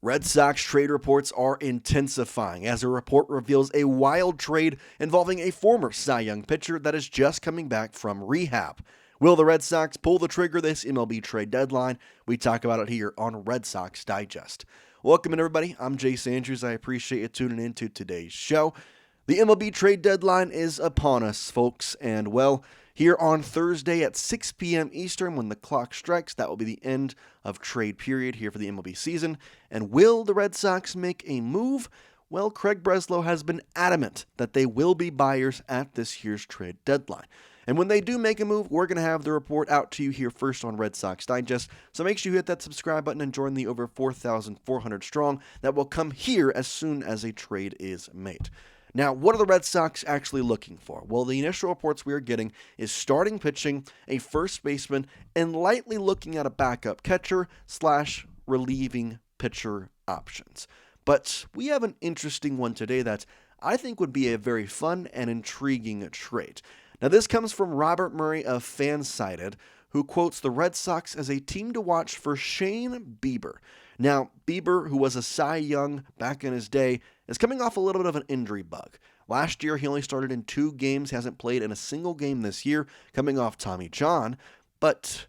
Red Sox trade reports are intensifying as a report reveals a wild trade involving a former Cy Young pitcher that is just coming back from rehab. Will the Red Sox pull the trigger this MLB trade deadline? We talk about it here on Red Sox Digest. Welcome in, everybody. I'm Jace Andrews. I appreciate you tuning into today's show. The MLB trade deadline is upon us, folks, and well, here on Thursday at 6 p.m. Eastern, when the clock strikes, that will be the end of trade period here for the MLB season. And will the Red Sox make a move? Well, Craig Breslow has been adamant that they will be buyers at this year's trade deadline. And when they do make a move, we're going to have the report out to you here first on Red Sox Digest. So make sure you hit that subscribe button and join the over 4,400 strong that will come here as soon as a trade is made. Now, what are the Red Sox actually looking for? Well, the initial reports we are getting is starting pitching, a first baseman, and lightly looking at a backup catcher / relieving pitcher options. But we have an interesting one today that I think would be a very fun and intriguing trade. Now, this comes from Robert Murray of Fansided, who quotes the Red Sox as a team to watch for Shane Bieber. Now, Bieber, who was a Cy Young back in his day, is coming off a little bit of an injury bug. Last year, he only started in 2 games. He hasn't played in a single game this year, coming off Tommy John. But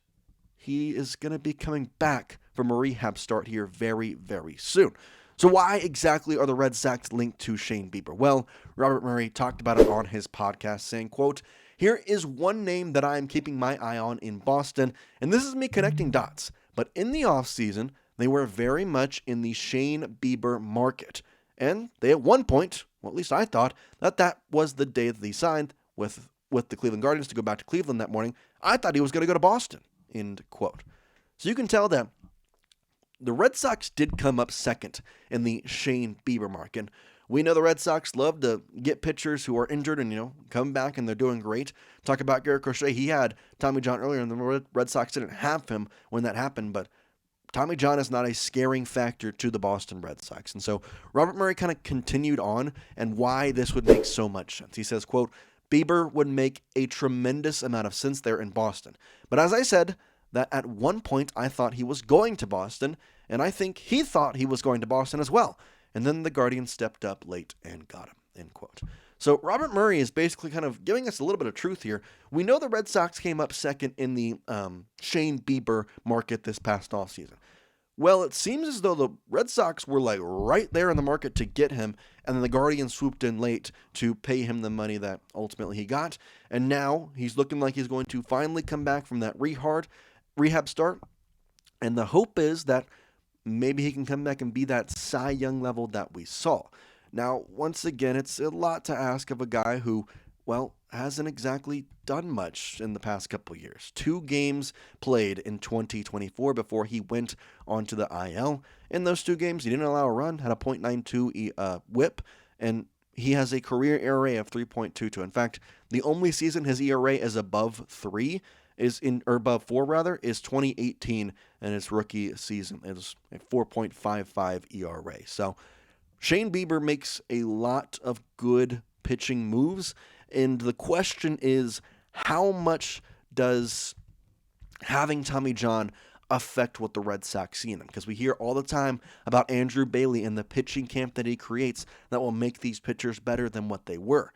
he is going to be coming back from a rehab start here very, very soon. So why exactly are the Red Sox linked to Shane Bieber? Well, Robert Murray talked about it on his podcast, saying, quote, "Here is one name that I am keeping my eye on in Boston, and this is me connecting dots. But in the offseason, they were very much in the Shane Bieber market. And they at one point, well, at least I thought, that was the day that he signed with the Cleveland Guardians to go back to Cleveland that morning. I thought he was going to go to Boston," end quote. So you can tell that the Red Sox did come up second in the Shane Bieber market. We know the Red Sox love to get pitchers who are injured and, come back and they're doing great. Talk about Garrett Crochet. He had Tommy John earlier, and the Red Sox didn't have him when that happened, but Tommy John is not a scaring factor to the Boston Red Sox. And so Robert Murray kind of continued on and why this would make so much sense. He says, quote, "Bieber would make a tremendous amount of sense there in Boston. But as I said, that at one point I thought he was going to Boston, and I think he thought he was going to Boston as well. And then the Guardians stepped up late and got him," end quote. So Robert Murray is basically kind of giving us a little bit of truth here. We know the Red Sox came up second in the Shane Bieber market this past offseason. Well, it seems as though the Red Sox were like right there in the market to get him, and then the Guardians swooped in late to pay him the money that ultimately he got. And now he's looking like he's going to finally come back from that rehab start. And the hope is that maybe he can come back and be that Cy Young level that we saw. Now, once again, it's a lot to ask of a guy who, well, hasn't exactly done much in the past couple years. 2 games played in 2024 before he went onto the IL. In those 2 games, he didn't allow a run, had a .92 whip, and he has a career ERA of 3.22. In fact, the only season his ERA is above 4 is 2018, and his rookie season is a 4.55 ERA. So Shane Bieber makes a lot of good pitching moves, and the question is, how much does having Tommy John affect what the Red Sox see in him? Because we hear all the time about Andrew Bailey and the pitching camp that he creates that will make these pitchers better than what they were.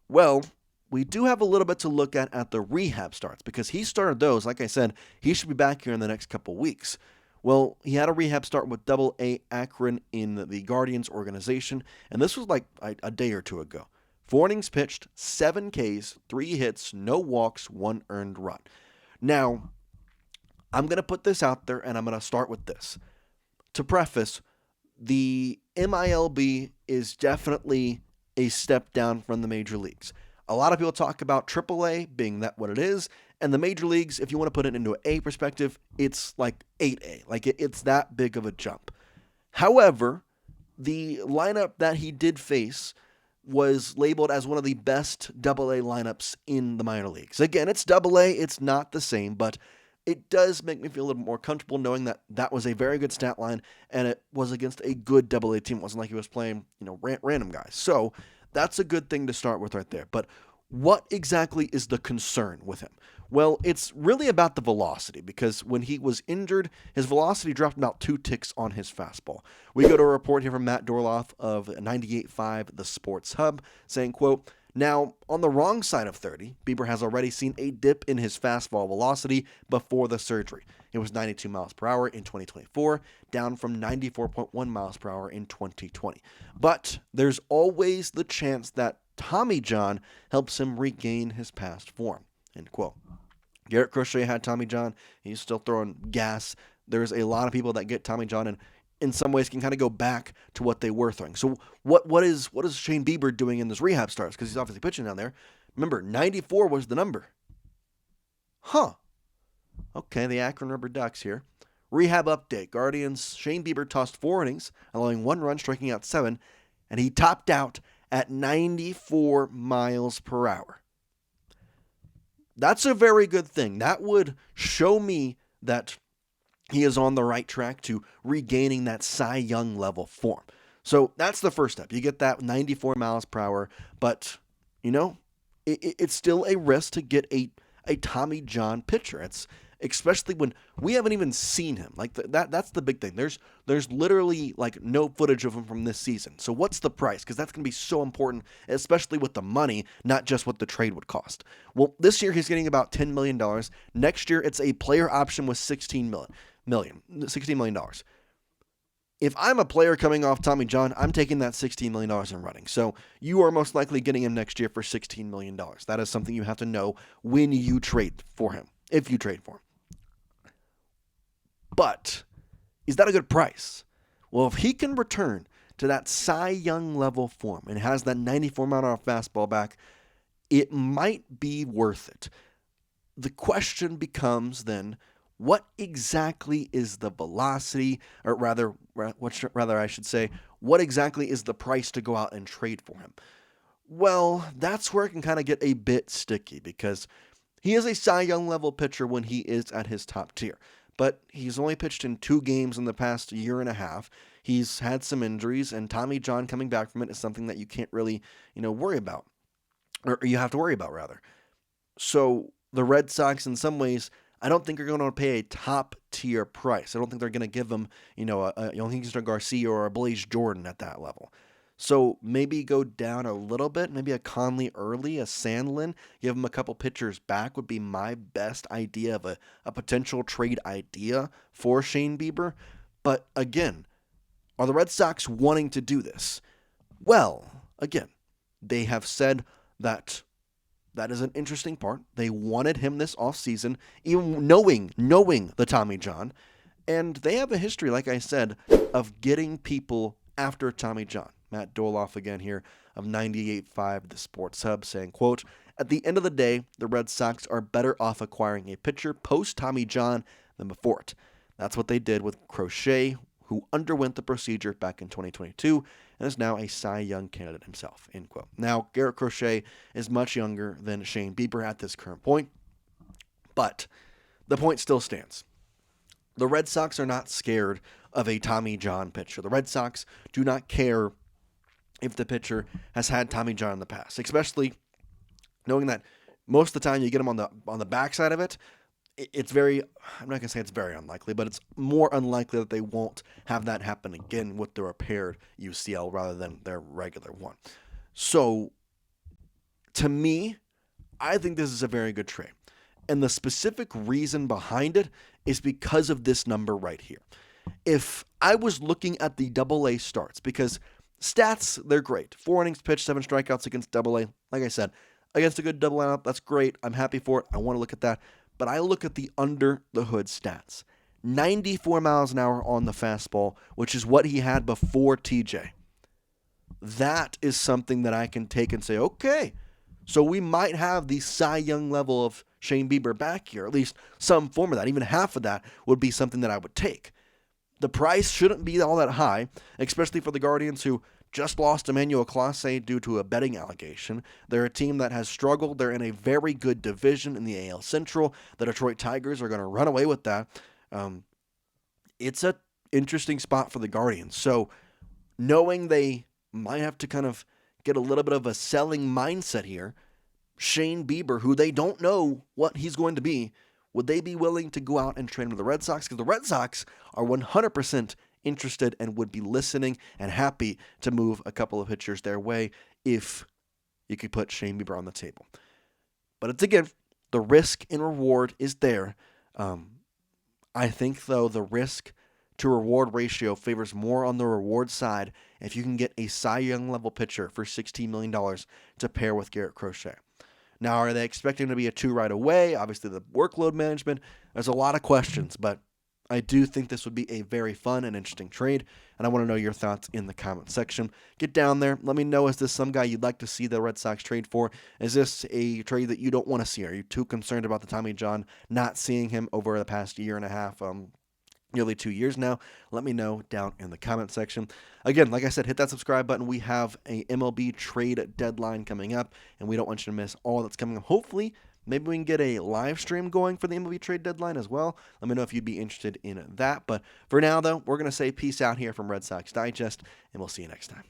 Well, we do have a little bit to look at the rehab starts, because he started those. Like I said, he should be back here in the next couple weeks. Well, he had a rehab start with AA Akron in the Guardians organization, and this was like a day or 2 ago. 4 innings pitched, 7 Ks, 3 hits, no walks, 1 earned run. Now, I'm going to put this out there, and I'm going to start with this. To preface, the MILB is definitely a step down from the major leagues. A lot of people talk about AAA being that what it is, and the major leagues, if you want to put it into an A perspective, it's like 8A. Like it's that big of a jump. However, the lineup that he did face was labeled as one of the best AA lineups in the minor leagues. Again, it's AA, it's not the same, but it does make me feel a little more comfortable knowing that that was a very good stat line, and it was against a good AA team. It wasn't like he was playing, random guys. So that's a good thing to start with right there. But what exactly is the concern with him? Well, it's really about the velocity because when he was injured, his velocity dropped about 2 ticks on his fastball. We go to a report here from Matt Dorloff of 98.5 The Sports Hub saying, quote, now, on the wrong side of 30, Bieber has already seen a dip in his fastball velocity before the surgery. It was 92 miles per hour in 2024, down from 94.1 miles per hour in 2020. But there's always the chance that Tommy John helps him regain his past form, end quote. Garrett Crochet had Tommy John. He's still throwing gas. There's a lot of people that get Tommy John and in some ways can kind of go back to what they were throwing. So what is Shane Bieber doing in this rehab starts? Because he's obviously pitching down there. Remember, 94 was the number. Huh. Okay, the Akron Rubber Ducks here. Rehab update. Guardians, Shane Bieber tossed 4 innings, allowing 1 run, striking out 7, and he topped out at 94 miles per hour. That's a very good thing. That would show me that he is on the right track to regaining that Cy Young level form. So that's the first step. You get that 94 miles per hour, but, it's still a risk to get a Tommy John pitcher. It's especially when we haven't even seen him. Like that's the big thing. There's literally like no footage of him from this season. So what's the price? Because that's going to be so important, especially with the money, not just what the trade would cost. Well, this year he's getting about $10 million. Next year it's a player option with $16 million. If I'm a player coming off Tommy John, I'm taking that $16 million and running. So you are most likely getting him next year for $16 million. That is something you have to know when you trade for him, if you trade for him. But is that a good price? Well, if he can return to that Cy Young level form and has that 94 mile an hour fastball back, it might be worth it. The question becomes then, what exactly is the velocity, or rather I should say, what exactly is the price to go out and trade for him? Well, that's where it can kind of get a bit sticky because he is a Cy Young level pitcher when he is at his top tier. But he's only pitched in 2 games in the past year and a half. He's had some injuries, and Tommy John coming back from it is something that you can't really, worry about. Or you have to worry about, rather. So the Red Sox, in some ways, I don't think are going to pay a top-tier price. I don't think they're going to give him, a Yohansson Garcia or a Blaze Jordan at that level. So maybe go down a little bit, maybe a Conley early, a Sandlin, give him a couple pitchers back would be my best idea of a potential trade idea for Shane Bieber. But again, are the Red Sox wanting to do this? Well, again, they have said that is an interesting part. They wanted him this offseason, even knowing the Tommy John. And they have a history, like I said, of getting people after Tommy John. Matt Dorloff again here of 98.5 The Sports Hub saying, quote, at the end of the day, the Red Sox are better off acquiring a pitcher post-Tommy John than before it. That's what they did with Crochet, who underwent the procedure back in 2022 and is now a Cy Young candidate himself, end quote. Now, Garrett Crochet is much younger than Shane Bieber at this current point, but the point still stands. The Red Sox are not scared of a Tommy John pitcher. The Red Sox do not care if the pitcher has had Tommy John in the past, especially knowing that most of the time you get him on the backside of it. It's very, I'm not going to say it's very unlikely, but it's more unlikely that they won't have that happen again with the repaired UCL rather than their regular one. So, to me, I think this is a very good trade. And the specific reason behind it is because of this number right here. If I was looking at the AA starts, because stats, they're great. 4 innings pitched, 7 strikeouts against AA. Like I said, against a good double lineup, that's great. I'm happy for it. I want to look at that. But I look at the under-the-hood stats. 94 miles an hour on the fastball, which is what he had before TJ. That is something that I can take and say, okay, so we might have the Cy Young level of Shane Bieber back here, at least some form of that. Even half of that would be something that I would take. The price shouldn't be all that high, especially for the Guardians who just lost Emmanuel Clase due to a betting allegation. They're a team that has struggled. They're in a very good division in the AL Central. The Detroit Tigers are going to run away with that. It's an interesting spot for the Guardians. So knowing they might have to kind of get a little bit of a selling mindset here, Shane Bieber, who they don't know what he's going to be, would they be willing to go out and trade him with the Red Sox? Because the Red Sox are 100% interested and would be listening and happy to move a couple of pitchers their way if you could put Shane Bieber on the table. But it's again, the risk and reward is there. I think, though, the risk to reward ratio favors more on the reward side if you can get a Cy Young level pitcher for $16 million to pair with Garrett Crochet. Now, are they expecting to be a 2 right away? Obviously, the workload management, there's a lot of questions, but I do think this would be a very fun and interesting trade, and I want to know your thoughts in the comment section. Get down there. Let me know, is this some guy you'd like to see the Red Sox trade for? Is this a trade that you don't want to see? Are you too concerned about the Tommy John, not seeing him over the past year and a half, nearly 2 years now? Let me know down in the comment section. Again, like I said, hit that subscribe button. We have a MLB trade deadline coming up, and we don't want you to miss all that's coming up. Hopefully, maybe we can get a live stream going for the MLB trade deadline as well. Let me know if you'd be interested in that. But for now, though, we're going to say peace out here from Red Sox Digest, and we'll see you next time.